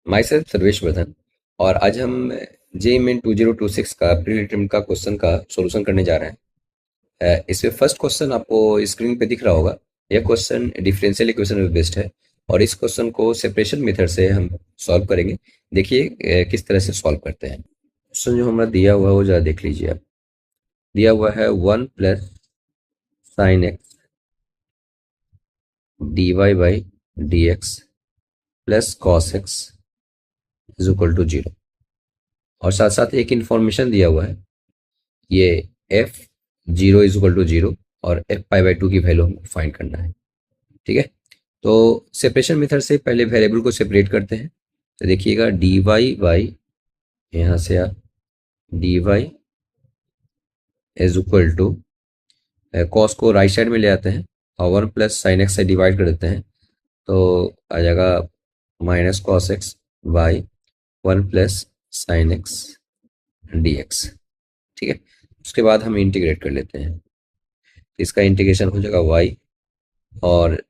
My self Sarvesh Vardhan. और आज हम जे मेन 2026 का प्री रिटर्न का क्वेश्चन का सॉल्यूशन करने जा रहे हैं। इसमें फर्स्ट क्वेश्चन आपको स्क्रीन पे दिख रहा होगा। यह क्वेश्चन डिफरेंशियल इक्वेशन में बेस्ड है और इस क्वेश्चन को सेपरेशन मेथड से हम सॉल्व करेंगे। देखिए किस तरह से सॉल्व करते हैं। क्वेश्चन जो हमारा दिया हुआ है वो जरा देख लीजिए आप। दिया हुआ है 1 plus sine x d y by d x plus cos x is equal to 0। और साथ साथ एक इंफॉर्मेशन दिया हुआ है, ये एफ 0 इज इक्वल टू 0 और एफ पाई बाई 2 की वैल्यू हमको फाइंड करना है। ठीक है, तो सेपरेशन मेथड से पहले वेरिएबल को सेपरेट करते हैं। तो देखिएगा डी वाई बाई, यहाँ से आप d y is equal to cos को राइट साइड में ले आते हैं और 1 प्लस साइन एक्स से डिवाइड कर देते हैं तो आ जाएगा minus cos x by 1 plus sine x d x. ठीक है, उसके बाद हम इंटीग्रेट कर लेते हैं। इसका इंटीग्रेशन हो जाएगा y, और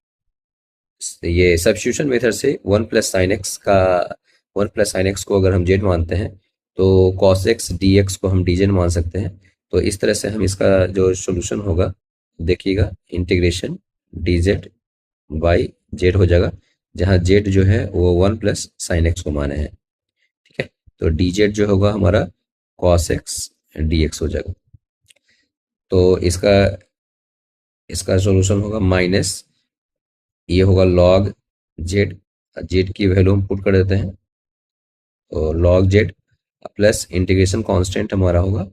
ये सब्स्टिट्यूशन मेथड से 1 प्लस साइन एक्स का 1 प्लस साइन एक्स को अगर हम जेड मानते हैं तो कॉस एक्स डी एक्स को हम डी जेड मान सकते हैं। तो इस तरह से हम इसका जो सोल्यूशन होगा, देखिएगा integration D Z by Z हो जाएगा, जहाँ जेड जो है वो 1 प्लस साइन एक्स को माने हैं। ठीक है, तो डी जेड जो होगा हमारा कॉस एक्स डी एक्स हो जाएगा। तो इसका इसका सॉल्यूशन होगा माइनस, ये होगा लॉग जेड, जेड की वैल्यू हम पुट कर देते हैं तो log Z plus integration constant हमारा होगा,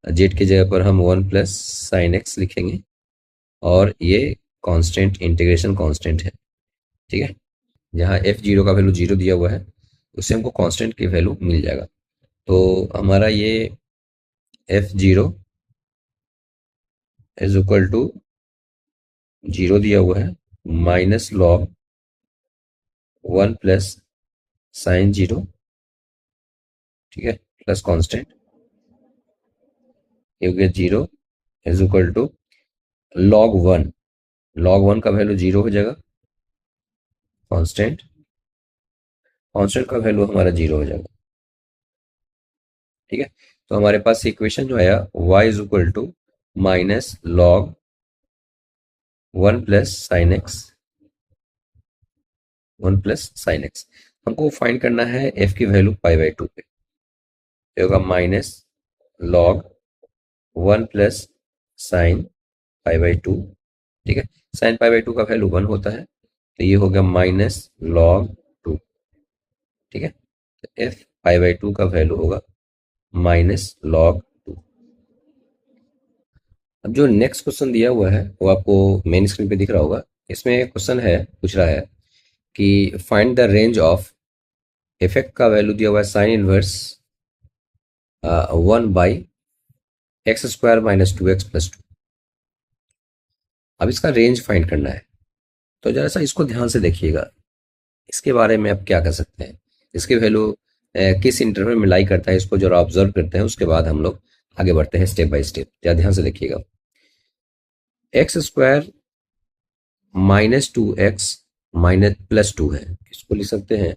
जेड की जगह पर हम 1 प्लस साइन एक्स लिखेंगे और ये कांस्टेंट इंटीग्रेशन कांस्टेंट है। ठीक है, जहाँ एफ 0 का वैल्यू 0 दिया हुआ है उससे हमको कांस्टेंट की वैल्यू मिल जाएगा। तो हमारा ये एफ 0 इज इक्वल टू 0 दिया हुआ है माइनस लॉग 1 प्लस साइन 0, ठीक है, प्लस कांस्टेंट, ये हो गया 0 is equal to log 1। Log 1 का वैल्यू 0 हो जाएगा, कांस्टेंट, कांस्टेंट का वैल्यू हमारा 0 हो जाएगा। ठीक है, तो हमारे पास इक्वेशन जो आया y is equal to minus log 1 plus sine x, 1 plus sine x. हमको फाइंड करना है f की वैल्यू पाई बाई 2 पे, ये होगा minus log 1 plus sine pi by 2। ठीक है, साइन पाई बाई 2 का वैल्यू 1 होता है तो ये हो गया माइनस लॉग 2। ठीक है, तो एफ पाई बाई 2 का वैल्यू होगा माइनस लॉग 2। अब जो नेक्स्ट क्वेश्चन दिया हुआ है वो आपको मेन स्क्रीन पे दिख रहा होगा। इसमें क्वेश्चन है, पूछ रहा है कि find the range of effect का वैल्यू दिया हुआ है sign inverse 1 by x square minus 2x plus 2। अब इसका रेंज फाइंड करना है, तो जरा सा इसको ध्यान से देखिएगा। इसके बारे में आप क्या कर सकते हैं, इसकी वैल्यू किस इंटरवल में लाई करता है, इसको जरा ऑब्जर्व करते हैं, उसके बाद हम लोग आगे बढ़ते हैं स्टेप बाय स्टेप। जरा ध्यान से देखिएगा। X square minus 2x minus plus 2 है, इसको लिख सकते हैं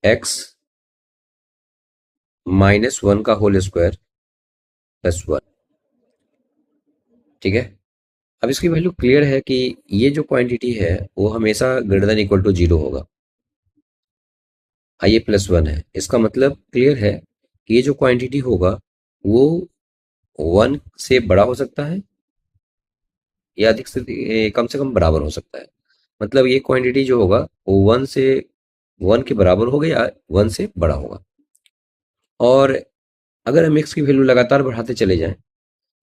x माइनस 1 का होल स्क्वायर प्लस 1। ठीक है, अब इसकी वैल्यू क्लियर है कि ये जो क्वांटिटी है वो हमेशा ग्रेटर देन इक्वल टू 0 होगा। ये प्लस 1 है, इसका मतलब क्लियर है कि ये जो क्वांटिटी होगा वो 1 से बड़ा हो सकता है या अधिक से कम बराबर हो सकता है। मतलब ये क्वांटिटी जो होगा वो 1 के बराबर होगा या 1 से बड़ा होगा। और अगर हम x की वैल्यू लगातार बढ़ाते चले जाएं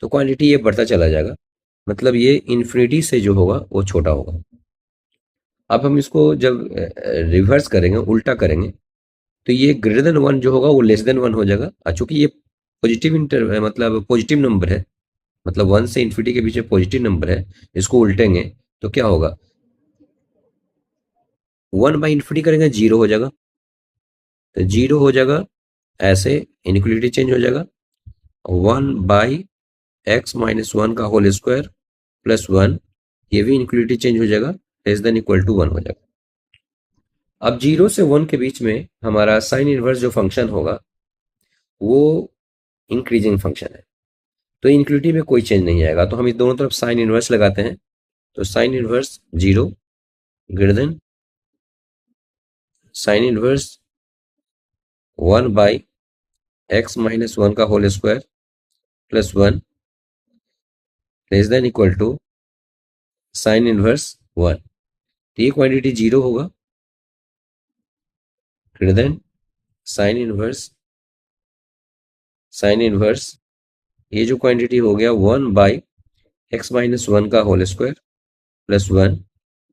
तो क्वांटिटी ये बढ़ता चला जाएगा, मतलब ये इन्फिनिटी से जो होगा वो छोटा होगा। अब हम इसको जब रिवर्स करेंगे, उल्टा करेंगे, तो ये ग्रेटर देन 1 जो होगा वो लेस देन 1 हो जाएगा। और चूंकि ये पॉजिटिव मतलब पॉजिटिव नंबर है, मतलब 1 से इन्फिनिटी के बीच में पॉजिटिव नंबर है, इसको उल्टेंगे तो क्या होगा, 1 बाई इन्फिनिटी करेंगे 0 हो जाएगा, तो 0 हो जाएगा, ऐसे इनइक्वालिटी चेंज हो जाएगा। 1 बाई एक्स माइनस 1 का होल स्क्वायर प्लस 1, ये भी इनइक्वालिटी चेंज हो जाएगा, लेस देन इक्वल टू 1 हो जाएगा। अब 0 से 1 के बीच में हमारा साइन इनवर्स जो फंक्शन होगा वो इंक्रीजिंग फंक्शन है, तो इनक्विटी में कोई चेंज नहीं आएगा। तो हम इस दोनों तरफ साइन इनवर्स लगाते हैं, तो sine inverse 0 greater than sine inverse 1/x-1 का whole square plus 1 less than equal to sine inverse 1। तो ये क्वांटिटी 0 होगा ग्रेटर देन साइन इनवर्स ये जो क्वांटिटी हो गया 1/x-1 का होल स्क्वायर प्लस 1,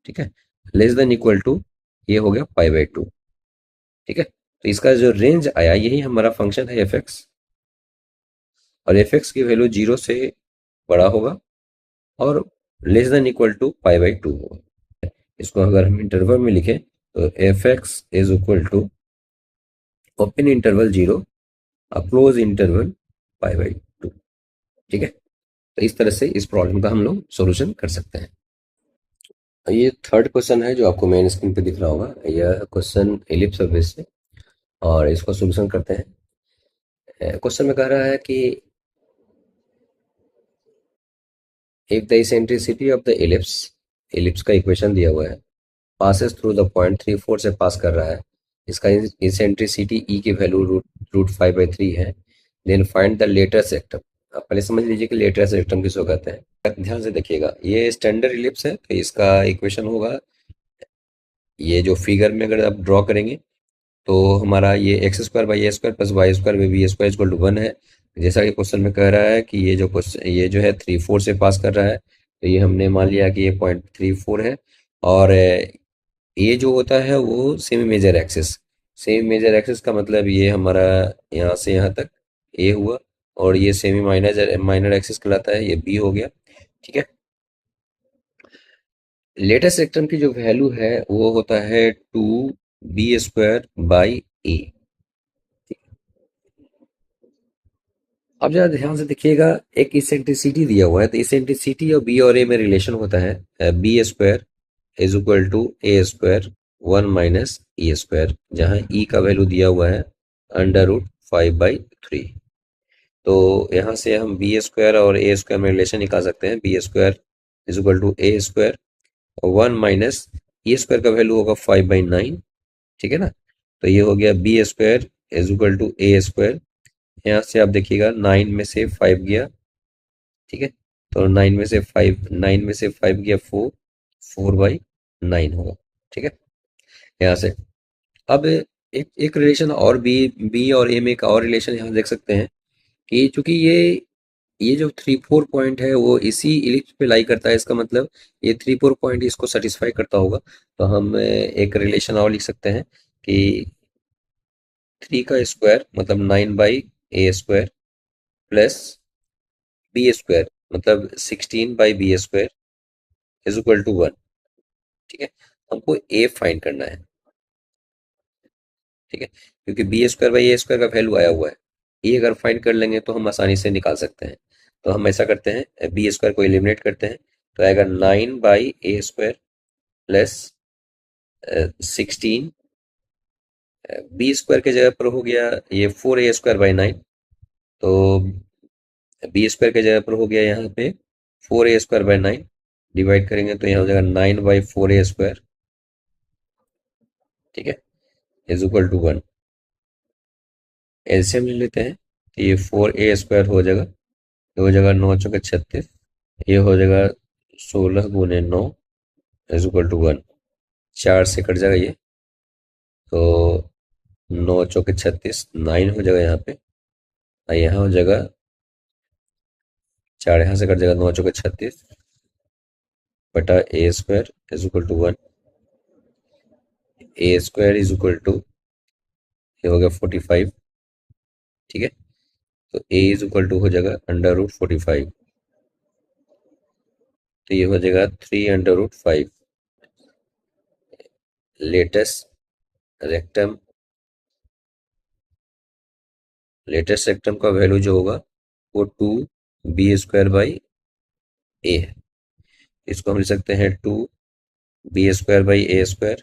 ठीक है, लेस देन इक्वल टू ये हो गया π/2, ठीक है। तो इसका जो रेंज आया यही हमारा फंक्शन है एफ एक्स, और एफ एक्स की वैल्यू 0 से बड़ा होगा और लेस देन इक्वल टू π/2 होगा। इसको अगर हम इंटरवल में लिखें तो f x is equal to open interval 0 close interval π/2, ठीक है। तो इस तरह से इस प्रॉब्लम का हम लोग सॉल्यूशन कर सकते हैं। ये थर्ड क्वेश्चन है जो आपको मेन स्क्रीन पे दिख रहा होगा। यह क्वेश्चन एलिप्स और बेस है और इसको सॉल्यूशन करते हैं। क्वेश्चन में कह रहा है कि if the eccentricity of the ellipse, ellipse का इक्वेशन दिया हुआ है, पासेस थ्रू द पॉइंट 3 4 से पास कर रहा है, इसका इसेंट्रिसिटी ई की वैल्यू रूट 5/3 है, देन फाइंड द लेटेस्ट सेक्टम। आप पहले समझ लीजिए कि लेटेस्ट सेक्टम किसको कहते हैं। ध्यान से देखिएगा, ये स्टैंडर्ड एलिप्स है तो इसका इक्वेशन होगा, ये जो फिगर में अगर आप ड्रॉ करेंगे तो हमारा ये x² / a² प्लस y² में b² इक्वल टू 1 है। जैसा कि क्वेश्चन में कह रहा है कि ये जो क्वेश्चन ये जो है 3 4 से पास कर रहा है, तो ये हमने मान लिया कि ये पॉइंट 3 4 है। और ये जो होता है वो semi major axis, semi major axis का मतलब ये हमारा यहाँ से यहाँ तक ए हुआ, और ये सेमी माइनर माइनर एक्सिस कहलाता है, ये बी हो गया, ठीक है। लेटेस्ट सेक्टम की जो वैल्यू है वो होता है 2b² / a। अब जरा ध्यान से देखिएगा, एक इसेंट्रिसिटी दिया हुआ है, तो इसेंट्रिसिटी और बी और ए में रिलेशन होता है b² is equal to a², 1 - e², जहाँ e का वैल्यू दिया हुआ है √5/3। तो यहाँ से हम b² और a² में रिलेशन निकाल सकते हैं। b² is equal to a², 1 - e² का वैल्यू होगा 5/9, ठीक है ना। तो ये हो गया b² is equal to a²। यहाँ से आप देखिएगा 9 में से 5 गया, ठीक है, तो 9 में से 5 गया 4/9 होगा, ठीक है। यहाँ से अब एक रिलेशन और बी और ए में एक और रिलेशन यहाँ देख सकते हैं कि चूंकि ये जो 3 4 पॉइंट है वो इसी इलिप्स पे लाई करता है, इसका मतलब ये 3 4 पॉइंट इसको सेटिस्फाई करता होगा। तो हम एक रिलेशन और लिख सकते हैं कि 3 का स्क्वायर मतलब 9/a² प्लस b² मतलब 16/b² इज इक्वल टू 1, ठीक है। हमको a फाइंड करना है, ठीक है, क्योंकि b² / a² का वैल्यू आया हुआ है। a अगर फाइंड कर लेंगे तो हम आसानी से निकाल सकते हैं। तो हम ऐसा करते हैं, b² को एलिमिनेट करते हैं, तो आएगा 9/a² प्लस 16, b² के जगह पर हो गया ये 4a²/9, तो b² के जगह पर हो गया यहाँ पे 4a²/9, डिवाइड करेंगे तो यहाँ हो जाएगा 9/4a², ठीक है, इज इक्वल टू 1। एलसीएम ले लेते हैं, तो ये 4a² हो जाएगा, ये हो जाएगा 9 चौके 36, ये हो जाएगा 16 × 9 इज इक्वल टू 1। 4 से कट जाएगा ये, तो 9 चौके 36, 9 हो जाएगा यहाँ पे, और यहाँ हो जाएगा 4, यहाँ से कट जाएगा 9 चौके 36 बटा a² is equal to 1। a² is equal to ये हो गया 45, ठीक है, तो a इज इक्वल टू हो जाएगा √45, तो ये हो जाएगा 3√5। लेटेस्ट रेक्टम, लेटेस्ट सेक्टम का वैल्यू जो होगा वो 2b² / a है। इसको हम लिख सकते हैं 2b² / a²,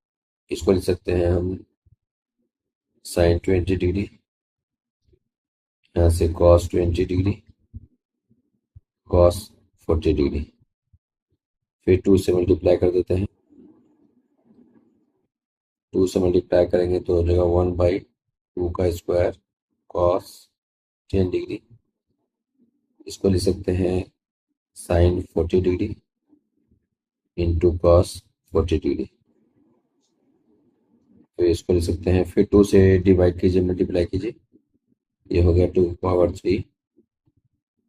इसको लिख सकते हैं हम साइन 20 डिग्री, यहाँ से कॉस 20 डिग्री, कॉस 40 डिग्री, फिर 2 से मल्टीप्लाई कर देते हैं। 2 से मल्टीप्लाई करेंगे तो हो जाएगा 1/2 का स्क्वायर कॉस 10 डिग्री। इसको लिख सकते हैं sine 40 degree into cos 40 degree. तो इसको लिख सकते हैं, फिर 2 से डिवाइड कीजिए, मल्टीप्लाई कीजिए, ये हो गया 2 की पावर 3,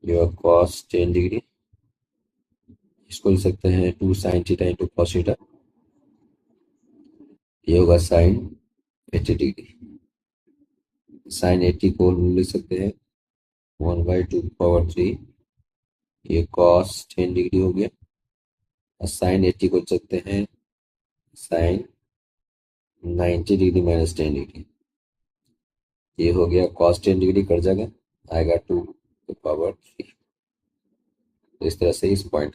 ये कॉस 10 डिग्री। इसको लिख सकते हैं 2 sine theta into cos theta, ये होगा साइन 80 डिग्री। साइन 80 को लिख सकते हैं 1/2 की पावर 3, ये कॉस 10 डिग्री हो गया। और साइन 80 को लिख सकते हैं साइन 90 डिग्री माइनस 10 डिग्री, ये हो गया कॉस 10 डिग्री, कर जाएगा, आएगा 2 की पावर 3। तो इस तरह से इस पॉइंट,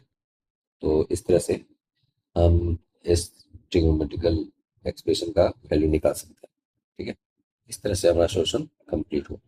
तो इस तरह से हम इस ट्रिग्नोमेट्रिकल एक्सप्रेशन का वैल्यू निकाल सकते हैं। ठीक है, इस तरह से हमारा सोल्यूशन कंप्लीट हो।